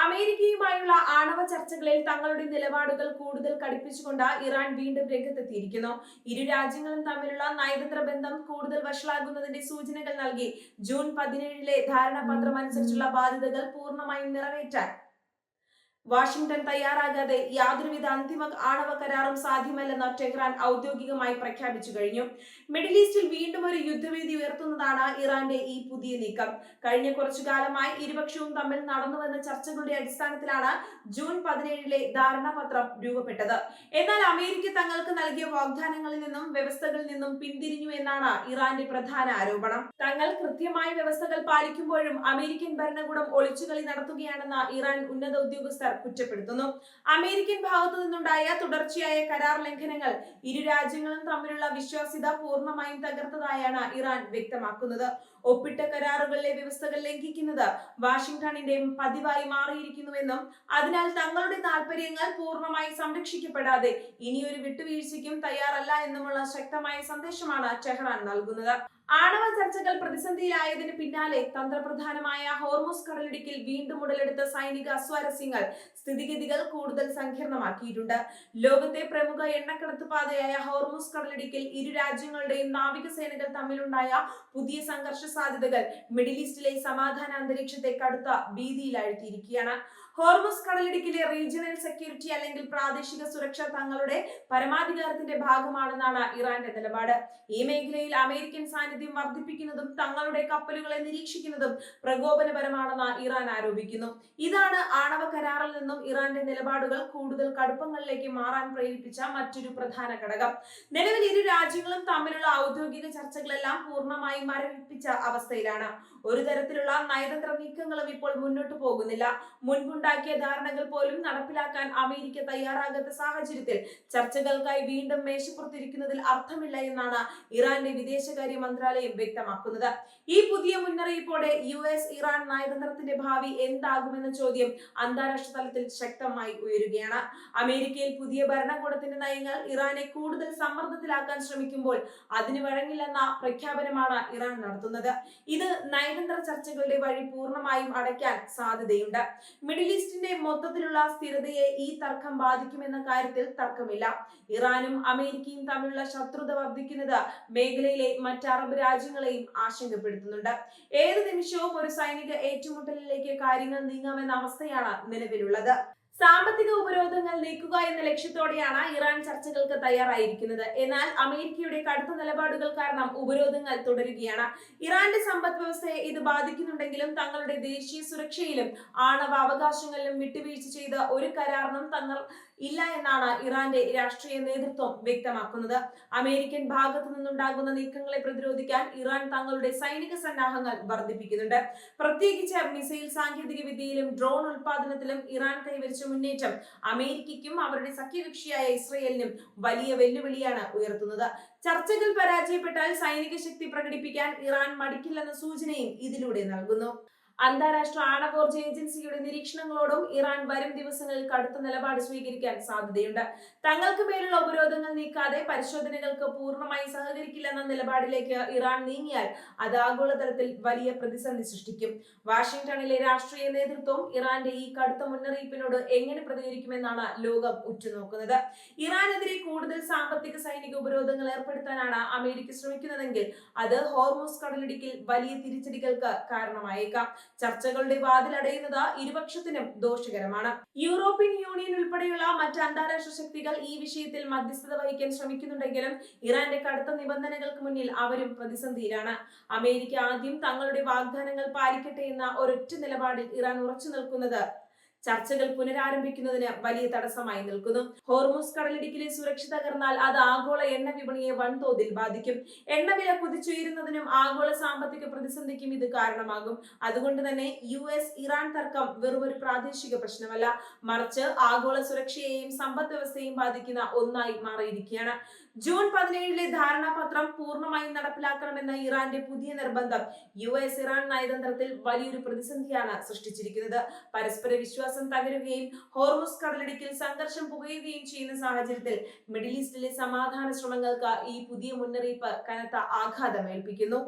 അമേരിക്കയുമായുള്ള ആണവ ചർച്ചകളിൽ തങ്ങളുടെ നിലപാടുകൾ കൂടുതൽ കടുപ്പിച്ചുകൊണ്ട് ഇറാൻ വീണ്ടും രംഗത്തെത്തിയിരിക്കുന്നു. ഇരു രാജ്യങ്ങളും തമ്മിലുള്ള നയതന്ത്ര ബന്ധം കൂടുതൽ വഷളാകുന്നതിന്റെ സൂചനകൾ നൽകി ജൂൺ 17 ധാരണാപത്രം അനുസരിച്ചുള്ള ബാധ്യതകൾ പൂർണ്ണമായും നിറവേറ്റാൻ വാഷിംഗ്ടൺ തയ്യാറാകാതെ യാതൊരുവിധ അന്തിമ ആണവ കരാറും സാധ്യമല്ലെന്ന് ടെഹ്റാൻ ഔദ്യോഗികമായി പ്രഖ്യാപിച്ചു കഴിഞ്ഞു. മിഡിൽ ഈസ്റ്റിൽ വീണ്ടും ഒരു യുദ്ധഭീതി ഉയർത്തുന്നതാണ് ഇറാന്റെ ഈ പുതിയ നീക്കം. കഴിഞ്ഞ കുറച്ചു കാലമായി ഇരുപക്ഷവും തമ്മിൽ നടന്നുവന്ന ചർച്ചകളുടെ അടിസ്ഥാനത്തിലാണ് ജൂൺ 17 ധാരണാപത്രം രൂപപ്പെട്ടത്. എന്നാൽ അമേരിക്ക തങ്ങൾക്ക് നൽകിയ വാഗ്ദാനങ്ങളിൽ നിന്നും വ്യവസ്ഥകളിൽ നിന്നും പിന്തിരിഞ്ഞു എന്നാണ് ഇറാന്റെ പ്രധാന ആരോപണം. തങ്ങൾ കൃത്യമായ വ്യവസ്ഥകൾ പാലിക്കുമ്പോഴും അമേരിക്കൻ ഭരണകൂടം ഒളിച്ചുകളി നടത്തുകയാണെന്ന് ഇറാൻ ഉന്നത ഉദ്യോഗസ്ഥർ കുറ്റപ്പെടുത്തുന്നു. അമേരിക്കൻ ഭാഗത്തു നിന്നുണ്ടായ തുടർച്ചയായ കരാർ ലംഘനങ്ങൾ ഇരു രാജ്യങ്ങളും തമ്മിലുള്ള വിശ്വാസ്യത പൂർണ്ണമായും തകർത്തതായാണ് ഇറാൻ വ്യക്തമാക്കുന്നത്. ഒപ്പിട്ട കരാറുകളിലെ വ്യവസ്ഥകൾ ലംഘിക്കുന്നത് വാഷിംഗ്ടണിന്റെ പതിവായി മാറിയിരിക്കുന്നുവെന്നും അതിനാൽ തങ്ങളുടെ താൽപര്യങ്ങൾ പൂർണ്ണമായി സംരക്ഷിക്കപ്പെടാതെ ഇനിയൊരു വിട്ടുവീഴ്ചയ്ക്കും തയ്യാറല്ല എന്നുമുള്ള ശക്തമായ സന്ദേശമാണ് ടെഹ്റാൻ നൽകുന്നത്. ആണവ ചർച്ചകൾ പ്രതിസന്ധിയിലായതിന് പിന്നാലെ തന്ത്രപ്രധാനമായ ഹോർമുസ് കടലിടുക്കിൽ വീണ്ടും ഉടലെടുത്ത സൈനിക അസ്വാരസ്യങ്ങൾ സ്ഥിതിഗതികൾ കൂടുതൽ സങ്കീർണമാക്കിയിട്ടുണ്ട്. ലോകത്തെ പ്രമുഖ എണ്ണക്കടത്ത് പാതയായ ഹോർമുസ് കടലിടുക്കിൽ ഇരു രാജ്യങ്ങളുടെയും നാവികസേനകൾ തമ്മിലുണ്ടായ പുതിയ സംഘർഷ സാധ്യതകൾ മിഡിൽ ഈസ്റ്റിലെ സമാധാന അന്തരീക്ഷത്തെ കടുത്ത ഭീതിയിലാഴ്ത്തിയിരിക്കുകയാണ്. ഹോർമുസ് കടലിടുക്കിലെ റീജിയണൽ സെക്യൂരിറ്റി അല്ലെങ്കിൽ പ്രാദേശിക സുരക്ഷ തങ്ങളുടെ പരമാധികാരത്തിന്റെ ഭാഗമാണെന്നാണ് ഇറാന്റെ നിലപാട്. ഈ മേഖലയിൽ അമേരിക്കൻ സാന്നിധ്യം വർദ്ധിപ്പിക്കുന്നതും തങ്ങളുടെ കപ്പലുകളെ നിരീക്ഷിക്കുന്നതും പ്രകോപനപരമാണെന്ന് ഇറാൻ ആരോപിക്കുന്നു. ഇതാണ് ആണവ കരാറിൽ നിന്നും ഇറാന്റെ നിലപാടുകൾ കൂടുതൽ കടുപ്പങ്ങളിലേക്ക് മാറാൻ പ്രേരിപ്പിച്ച മറ്റൊരു പ്രധാന ഘടകം. നിലവിൽ ഇരു രാജ്യങ്ങളും തമ്മിലുള്ള ഔദ്യോഗിക ചർച്ചകളെല്ലാം പൂർണ്ണമായി മരവിപ്പിച്ച അവസ്ഥയിലാണ്. ഒരു തരത്തിലുള്ള നയതന്ത്ര നീക്കങ്ങളും ഇപ്പോൾ മുന്നോട്ട് പോകുന്നില്ല. മുൻപുണ്ടാക്കിയ ധാരണകൾ പോലും നടപ്പിലാക്കാൻ അമേരിക്ക തയ്യാറാകാത്ത സാഹചര്യത്തിൽ ചർച്ചകൾക്കായി വീണ്ടും മേശപ്പുറത്തിരിക്കുന്നതിൽ അർത്ഥമില്ല എന്നാണ് ഇറാന്റെ വിദേശകാര്യ മന്ത്രാലയം വ്യക്തമാക്കുന്നത്. ഈ പുതിയ മുന്നറിയിപ്പോടെ US ഇറാൻ നയതന്ത്രത്തിന്റെ ഭാവി എന്താകുമെന്ന ചോദ്യം അന്താരാഷ്ട്ര തലത്തിൽ ശക്തമായി ഉയരുകയാണ്. അമേരിക്കയിൽ പുതിയ ഭരണകൂടത്തിന്റെ നയങ്ങൾ ഇറാനെ കൂടുതൽ സമ്മർദ്ദത്തിലാക്കാൻ ശ്രമിക്കുമ്പോൾ അതിന് വഴങ്ങില്ലെന്ന പ്രഖ്യാപനമാണ് ഇറാൻ നടത്തുന്നത്. ഇത് നയതന്ത്ര ചർച്ചകളുടെ വഴി പൂർണ്ണമായും അടയ്ക്കാൻ സാധ്യതയുണ്ട്. മിഡിൽ ഈസ്റ്റിന്റെ മൊത്തത്തിലുള്ള സ്ഥിരതയെ ഈ തർക്കം ബാധിക്കുമെന്ന കാര്യത്തിൽ തർക്കമില്ല. ഇറാനും അമേരിക്കയും തമ്മിലുള്ള ശത്രുത വർദ്ധിക്കുന്നത് മേഖലയിലെ മറ്റ് അറബ് രാജ്യങ്ങളെയും ആശങ്കപ്പെടുത്തുന്നുണ്ട്. ഏത് നിമിഷവും ഒരു സൈനിക ഏറ്റുമുട്ടലിലേക്ക് കാര്യങ്ങൾ നീങ്ങാമെന്ന അവസ്ഥയാണ് നിലവിലുള്ളത്. സാമ്പത്തിക ഉപരോധങ്ങൾ നീക്കുക എന്ന ലക്ഷ്യത്തോടെയാണ് ഇറാൻ ചർച്ചകൾക്ക് തയ്യാറായിരിക്കുന്നത്. എന്നാൽ അമേരിക്കയുടെ കടുത്ത നിലപാടുകൾ കാരണം ഉപരോധങ്ങൾ തുടരുകയാണ്. ഇറാന്റെ സമ്പദ് വ്യവസ്ഥയെ ഇത് ബാധിക്കുന്നുണ്ടെങ്കിലും തങ്ങളുടെ ദേശീയ സുരക്ഷയിലും ആണവ അവകാശങ്ങളിലും വിട്ടുവീഴ്ച ചെയ്ത ഒരു കരാറിനും തങ്ങൾ ഇല്ല എന്നാണ് ഇറാന്റെ രാഷ്ട്രീയ നേതൃത്വം വ്യക്തമാക്കുന്നത്. അമേരിക്കൻ ഭാഗത്തു നിന്നുണ്ടാകുന്ന നീക്കങ്ങളെ പ്രതിരോധിക്കാൻ ഇറാൻ തങ്ങളുടെ സൈനിക സന്നാഹങ്ങൾ വർദ്ധിപ്പിക്കുന്നുണ്ട്. പ്രത്യേകിച്ച് മിസൈൽ സാങ്കേതിക വിദ്യയിലും ഡ്രോൺ ഉൽപാദനത്തിലും ഇറാൻ കൈവരിച്ച മുന്നേറ്റം അമേരിക്കയ്ക്കും അവരുടെ സഖ്യകക്ഷിയായ ഇസ്രയേലിനും വലിയ വെല്ലുവിളിയാണ് ഉയർത്തുന്നത്. ചർച്ചകൾ പരാജയപ്പെട്ടാൽ സൈനിക ശക്തി പ്രകടിപ്പിക്കാൻ ഇറാൻ മടിക്കില്ലെന്ന സൂചനയും ഇതിലൂടെ നൽകുന്നു. അന്താരാഷ്ട്ര ആണവോർജ ഏജൻസിയുടെ നിരീക്ഷണങ്ങളോടും ഇറാൻ വരും ദിവസങ്ങളിൽ കടുത്ത നിലപാട് സ്വീകരിക്കാൻ സാധ്യതയുണ്ട്. തങ്ങൾക്ക് മേലുള്ള ഉപരോധങ്ങൾ നീക്കാതെ പരിശോധനകൾക്ക് പൂർണ്ണമായി സഹകരിക്കില്ലെന്ന നിലപാടിലേക്ക് ഇറാൻ നീങ്ങിയാൽ അത് ആഗോളതലത്തിൽ വലിയ പ്രതിസന്ധി സൃഷ്ടിക്കും. വാഷിംഗ്ടണിലെ രാഷ്ട്രീയ നേതൃത്വം ഇറാന്റെ ഈ കടുത്ത മുന്നറിയിപ്പിനോട് എങ്ങനെ പ്രതികരിക്കുമെന്നാണ് ലോകം ഉറ്റുനോക്കുന്നത്. ഇറാനെതിരെ കൂടുതൽ സാമ്പത്തിക സൈനിക ഉപരോധങ്ങൾ ഏർപ്പെടുത്താനാണ് അമേരിക്ക ശ്രമിക്കുന്നതെങ്കിൽ അത് ഹോർമുസ് കടലിടുക്കിൽ വലിയ തിരിച്ചടികൾക്ക് കാരണമായേക്കാം. ചർച്ചകളുടെ വാതിലടയുന്നത് ഇരുപക്ഷത്തിനും ദോഷകരമാണ്. യൂറോപ്യൻ യൂണിയൻ ഉൾപ്പെടെയുള്ള മറ്റ് അന്താരാഷ്ട്ര ശക്തികൾ ഈ വിഷയത്തിൽ മധ്യസ്ഥത വഹിക്കാൻ ശ്രമിക്കുന്നുണ്ടെങ്കിലും ഇറാന്റെ കടുത്ത നിബന്ധനകൾക്ക് മുന്നിൽ അവരും പ്രതിസന്ധിയിലാണ്. അമേരിക്ക ആദ്യം തങ്ങളുടെ വാഗ്ദാനങ്ങൾ പാലിക്കട്ടെ എന്ന ഒരൊറ്റ നിലപാടിൽ ഇറാൻ ഉറച്ചു നിൽക്കുന്നത് ചർച്ചകൾ പുനരാരംഭിക്കുന്നതിന് വലിയ തടസ്സമായി നിൽക്കുന്നു. ഹോർമുസ് കടലിടുക്കിലെ സുരക്ഷ തകർന്നാൽ അത് ആഗോള എണ്ണ വിപണിയെ വൻതോതിൽ ബാധിക്കും. എണ്ണവില കുതിച്ചുയരുന്നതിനും ആഗോള സാമ്പത്തിക പ്രതിസന്ധിക്കും ഇത് കാരണമാകും. അതുകൊണ്ട് തന്നെ US ഇറാൻ തർക്കം വെറുമൊരു പ്രാദേശിക പ്രശ്നമല്ല, മറിച്ച് ആഗോള സുരക്ഷയെയും സമ്പദ് വ്യവസ്ഥയെയും ബാധിക്കുന്ന ഒന്നായി മാറിയിരിക്കുകയാണ്. ജൂൺ 17 ധാരണാപത്രം പൂർണ്ണമായും നടപ്പിലാക്കണമെന്ന ഇറാന്റെ പുതിയ നിർബന്ധം US ഇറാൻ നയതന്ത്രത്തിൽ വലിയൊരു പ്രതിസന്ധിയാണ് സൃഷ്ടിച്ചിരിക്കുന്നത്. പരസ്പര വിശ്വാസം തകരുകയും ഹോർമുസ് കടലിടുക്കിൽ സംഘർഷം പുകയുകയും ചെയ്യുന്ന സാഹചര്യത്തിൽ മിഡിൽ ഈസ്റ്റിലെ സമാധാന ശ്രമങ്ങൾക്ക് ഈ പുതിയ മുന്നറിയിപ്പ് കനത്ത ആഘാതമേൽപ്പിക്കുന്നു.